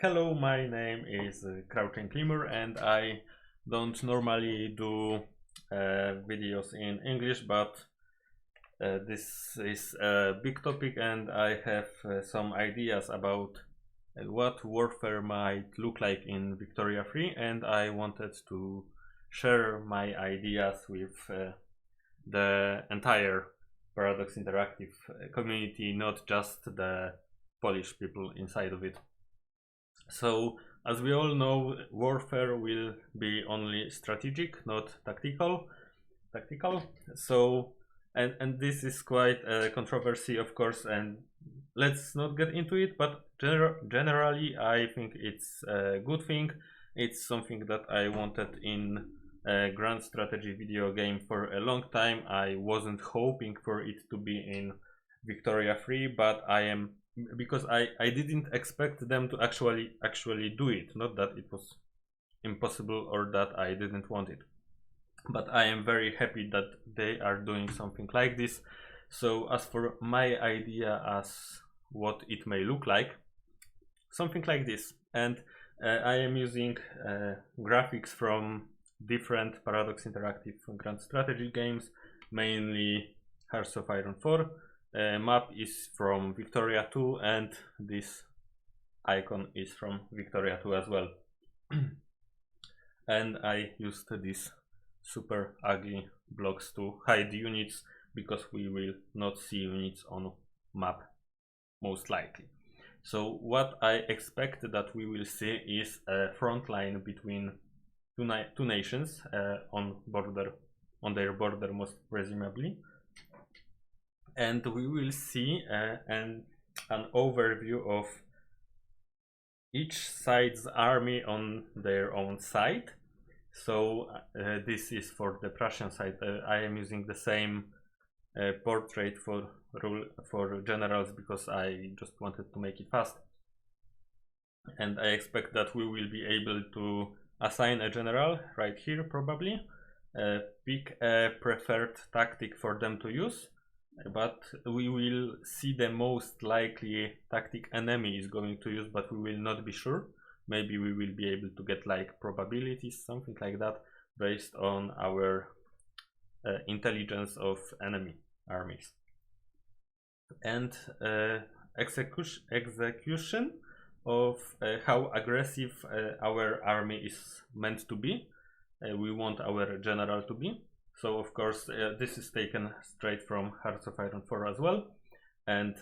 Hello, my name is Crouching Lemur, and I don't normally do videos in English, but this is a big topic and I have some ideas about what warfare might look like in Victoria 3, and I wanted to share my ideas with the entire Paradox Interactive community, not just the Polish people inside of it. So, as we all know, warfare will be only strategic, not tactical. So, and this is quite a controversy, of course, and let's not get into it. But generally, I think it's a good thing. It's something that I wanted in a grand strategy video game for a long time. I wasn't hoping for it to be in Victoria 3, but I am, because I didn't expect them to actually do it. Not that it was impossible or that I didn't want it, but I am very happy that they are doing something like this. So as for my idea as what it may look like, something like this, and I am using graphics from different Paradox Interactive grand strategy games, mainly Hearts of Iron 4. Map is from Victoria 2, and this icon is from Victoria 2 as well. And I used these super ugly blocks to hide units, because we will not see units on map most likely. So what I expect that we will see is a front line between two nations on their border, most presumably. And we will see an overview of each side's army on their own side. So this is for the Prussian side. I am using the same portrait for generals because I just wanted to make it fast. And I expect that we will be able to assign a general right here, probably. Pick a preferred tactic for them to use. But we will see the most likely tactic enemy is going to use, but we will not be sure. Maybe we will be able to get like probabilities, something like that, based on our intelligence of enemy armies. And execution of how aggressive our army is meant to be. We want our general to be. So of course this is taken straight from Hearts of Iron 4 as well, and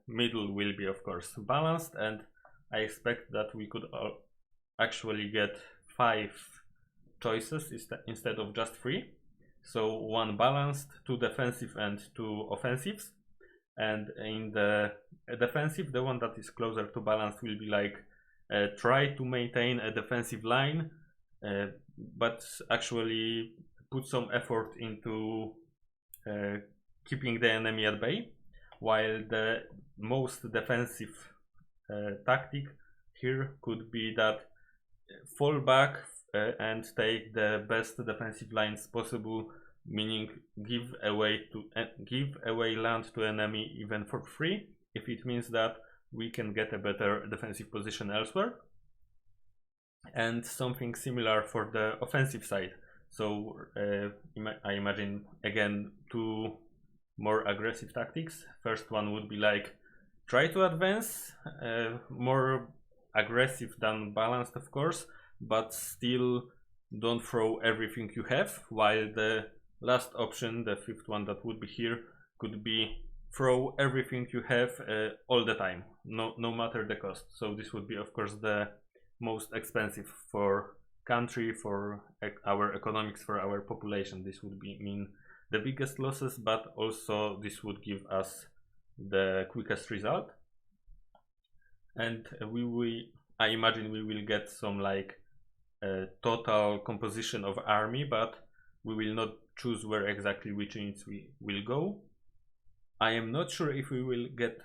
middle will be of course balanced, and I expect that we could actually get 5 choices instead of just 3. So 1 balanced, 2 defensive, and 2 offensives. And in the defensive, the one that is closer to balanced will be like try to maintain a defensive line, but actually put some effort into keeping the enemy at bay, while the most defensive tactic here could be that fall back and take the best defensive lines possible, meaning give away land to enemy even for free, if it means that we can get a better defensive position elsewhere. And something similar for the offensive side. So I imagine again 2 more aggressive tactics. First one would be like try to advance, more aggressive than balanced of course, but still don't throw everything you have, while the last option, the 5th one that would be here, could be throw everything you have all the time, no matter the cost. So this would be of course the most expensive for country, for our economics, for our population. This would mean the biggest losses, but also this would give us the quickest result. And I imagine we will get some like total composition of army, but we will not choose where exactly which units we will go. I am not sure if we will get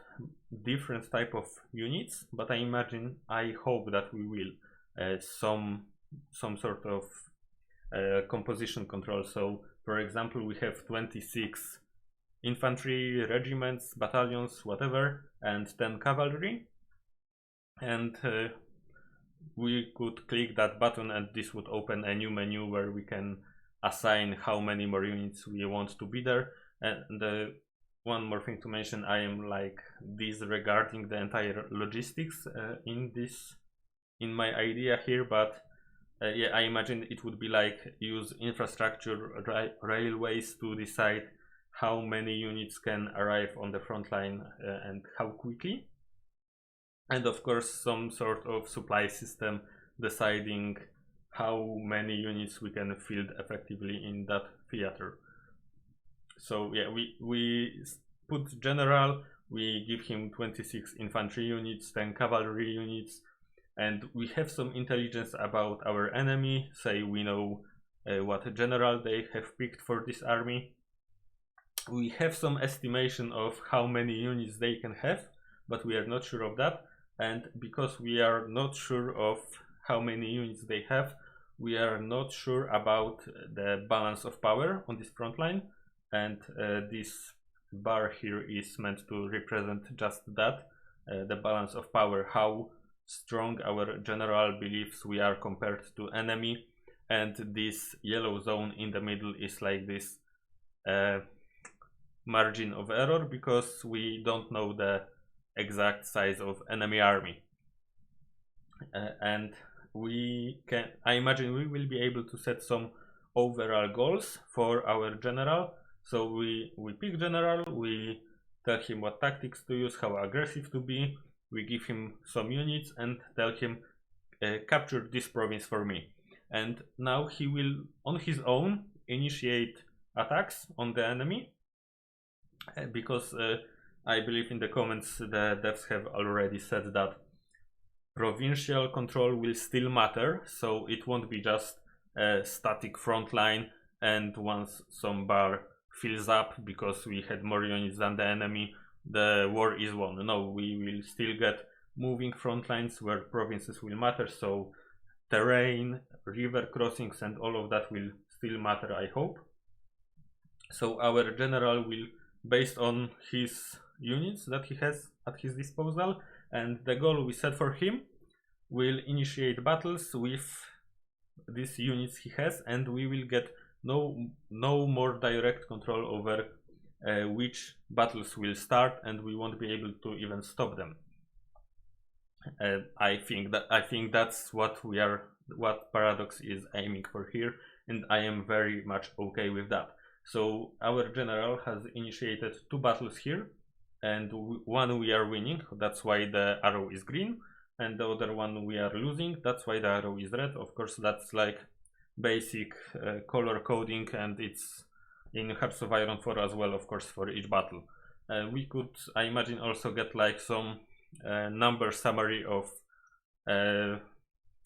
different type of units, but I hope that we will some sort of composition control. So for example, we have 26 infantry regiments, battalions, whatever, and 10 cavalry. and we could click that button and this would open a new menu where we can assign how many more units we want to be there. And one more thing to mention, I am like disregarding the entire logistics in my idea here, but yeah, I imagine it would be like use infrastructure railways to decide how many units can arrive on the front line and how quickly, and of course some sort of supply system deciding how many units we can field effectively in that theater. So yeah, we put general, we give him 26 infantry units, 10 cavalry units, and we have some intelligence about our enemy. Say we know what general they have picked for this army. We have some estimation of how many units they can have, but we are not sure of that. And because we are not sure of how many units they have, we are not sure about the balance of power on this front line. And this bar here is meant to represent just that, the balance of power, how strong our general believes we are compared to enemy. And this yellow zone in the middle is like this margin of error, because we don't know the exact size of enemy army. And I imagine we will be able to set some overall goals for our general. So we pick general, we tell him what tactics to use, how aggressive to be, we give him some units and tell him capture this province for me. And now he will on his own initiate attacks on the enemy, because I believe in the comments the devs have already said that provincial control will still matter, so it won't be just a static front line and once some bar fills up because we had more units than the enemy, the war is won. No, we will still get moving front lines where provinces will matter, so terrain, river crossings and all of that will still matter, I hope. So our general will, based on his units that he has at his disposal and the goal we set for him, will initiate battles with these units he has, and we will get no more direct control over which battles will start, and we won't be able to even stop them. I think that's what Paradox is aiming for here, and I am very much okay with that. So our general has initiated 2 battles here, and one we are winning, that's why the arrow is green, and the other one we are losing, that's why the arrow is red. Of course, that's like basic color coding, and it's in Hearts of Iron 4 as well, of course, for each battle. We could, I imagine, also get like some number summary of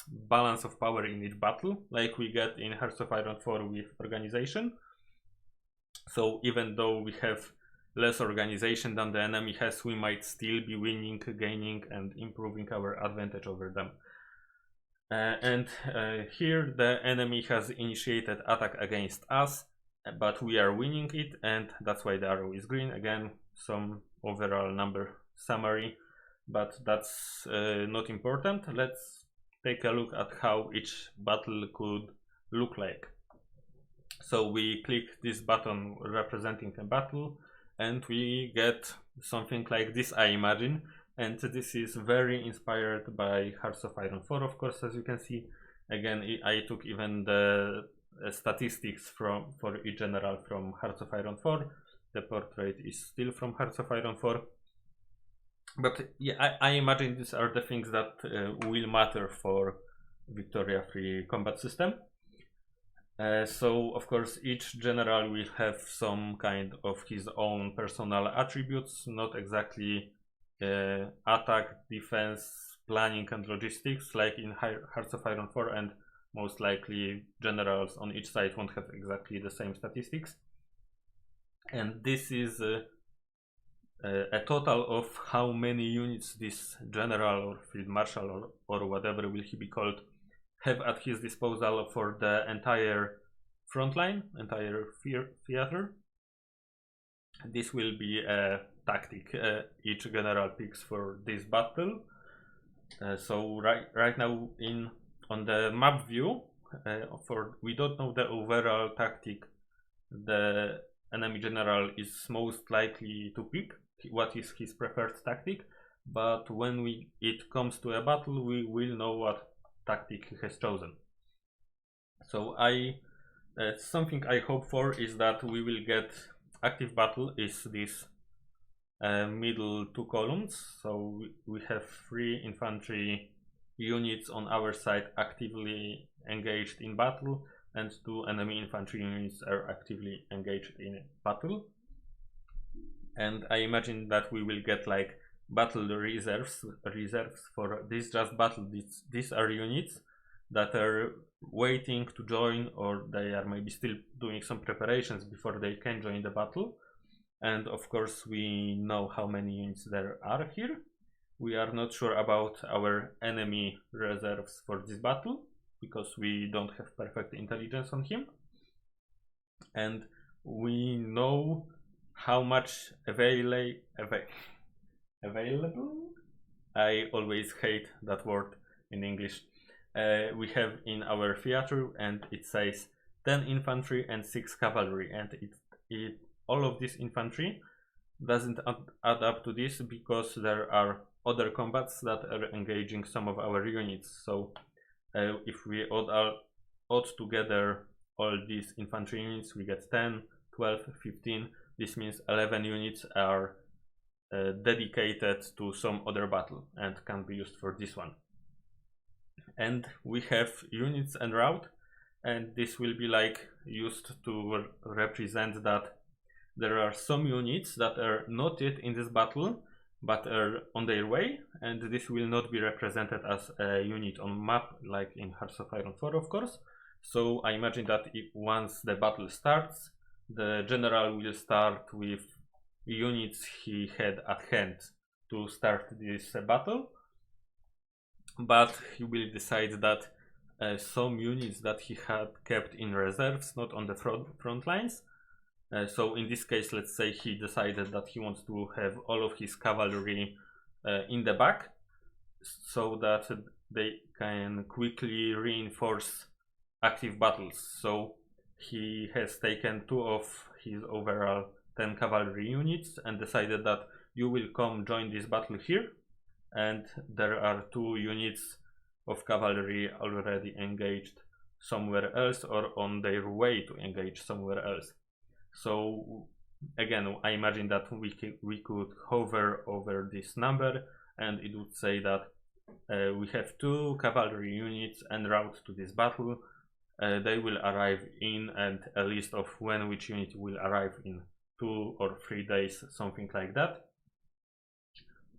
balance of power in each battle, like we get in Hearts of Iron 4 with organization. So even though we have less organization than the enemy has, we might still be winning, gaining and improving our advantage over them. And here the enemy has initiated attack against us, but we are winning it, and that's why the arrow is green. Again, some overall number summary, but that's not important. Let's take a look at how each battle could look like. So we click this button representing a battle, and we get something like this, I imagine. And this is very inspired by Hearts of Iron 4, of course, as you can see. Again, I took even the statistics for each general from Hearts of Iron 4. The portrait is still from Hearts of Iron 4. But yeah, I imagine these are the things that will matter for Victoria 3 combat system. So of course each general will have some kind of his own personal attributes, not exactly attack, defense, planning and logistics like in Hearts of Iron 4, and most likely generals on each side won't have exactly the same statistics. And this is a total of how many units this general or field marshal or whatever will he be called have at his disposal for the entire front line, entire theater. This will be a tactic each general picks for this battle. So right now on the map view, we don't know the overall tactic the enemy general is most likely to pick, what is his preferred tactic, but when it comes to a battle, we will know what tactic he has chosen. So something I hope for is that we will get active battle is this middle two columns. So we have 3 infantry units on our side actively engaged in battle, and 2 enemy infantry units are actively engaged in battle. And I imagine that we will get like battle reserves for this just battle. These are units that are waiting to join, or they are maybe still doing some preparations before they can join the battle. And of course we know how many units there are here. We are not sure about our enemy reserves for this battle because we don't have perfect intelligence on him, and we know how much available, I always hate that word in English, we have in our theater, and it says 10 infantry and 6 cavalry, and all of this infantry doesn't add up to this because there are other combats that are engaging some of our units. So if we add together all these infantry units, we get 10, 12, 15. This means 11 units are dedicated to some other battle and can be used for this one. And we have units en route, and this will be like used to represent that there are some units that are not yet in this battle but are on their way, and this will not be represented as a unit on map like in Hearts of Iron 4, of course. So I imagine that once the battle starts, the general will start with units he had at hand to start this battle, but he will decide that some units that he had kept in reserves, not on the front lines. So in this case, let's say he decided that he wants to have all of his cavalry in the back so that they can quickly reinforce active battles. So he has taken 2 of his overall 10 cavalry units and decided that you will come join this battle here, and there are 2 units of cavalry already engaged somewhere else or on their way to engage somewhere else. So again, I imagine that we could hover over this number and it would say that we have 2 cavalry units en route to this battle. They will arrive in, and a list of which unit will arrive in 2 or 3 days, something like that.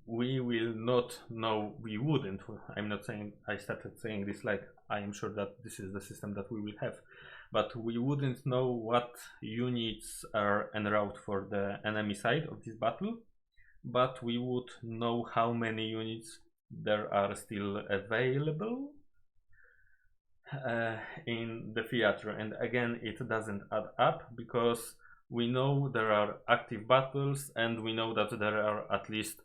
We will not know, we wouldn't, I'm not saying, I started saying this like I am sure that this is the system that we will have, but we wouldn't know what units are en route for the enemy side of this battle, but we would know how many units there are still available in the theater. And again, it doesn't add up because we know there are active battles, and we know that there are at least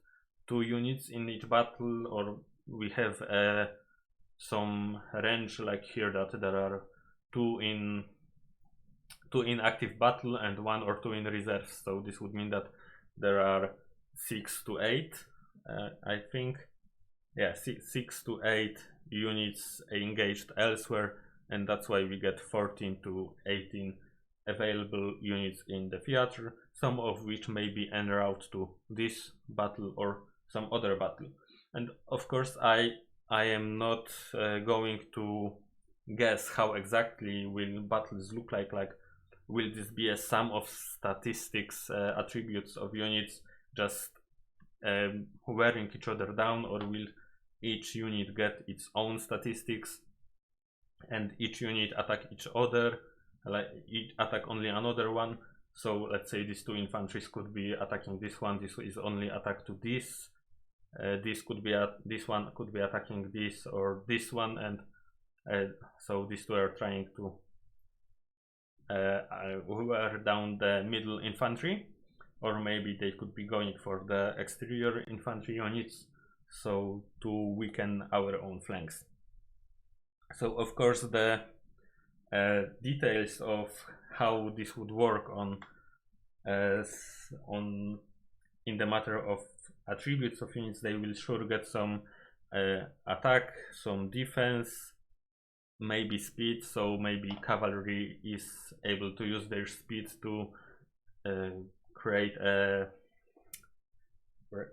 2 units in each battle, or we have some range like here that there are 2 in active battle and 1 or 2 in reserves. So this would mean that there are 6 to 8, I think, yeah, 6 to 8 units engaged elsewhere, and that's why we get 14 to 18 available units in the theater, some of which may be en route to this battle or some other battle. And of course I am not going to guess how exactly will battles look like will this be a sum of statistics attributes of units just wearing each other down, or will each unit get its own statistics and each unit attack each other, like each attack only another one? So let's say these 2 infantries could be attacking this one, this is only attack to this, this one could be attacking this or this one, and so these 2 are trying to wear down the middle infantry, or maybe they could be going for the exterior infantry units. so to weaken our own flanks. So of course the details of how this would work on in the matter of attributes of units, they will sure get some attack, some defense, maybe speed. So maybe cavalry is able to use their speed to create a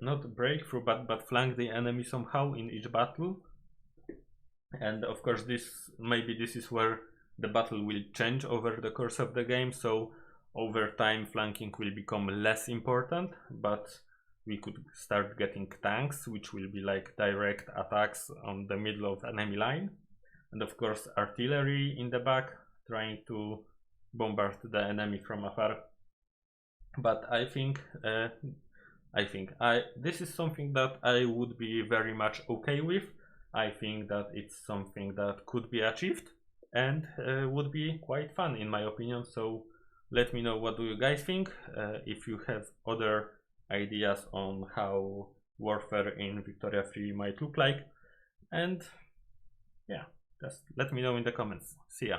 not breakthrough but flank the enemy somehow in each battle. And of course this is where the battle will change over the course of the game, so over time flanking will become less important, but we could start getting tanks which will be like direct attacks on the middle of enemy line, and of course artillery in the back trying to bombard the enemy from afar. But I think this is something that I would be very much okay with. I think that it's something that could be achieved and would be quite fun in my opinion. So let me know, what do you guys think? If you have other ideas on how warfare in Victoria 3 might look like, and yeah, just let me know in the comments. See ya.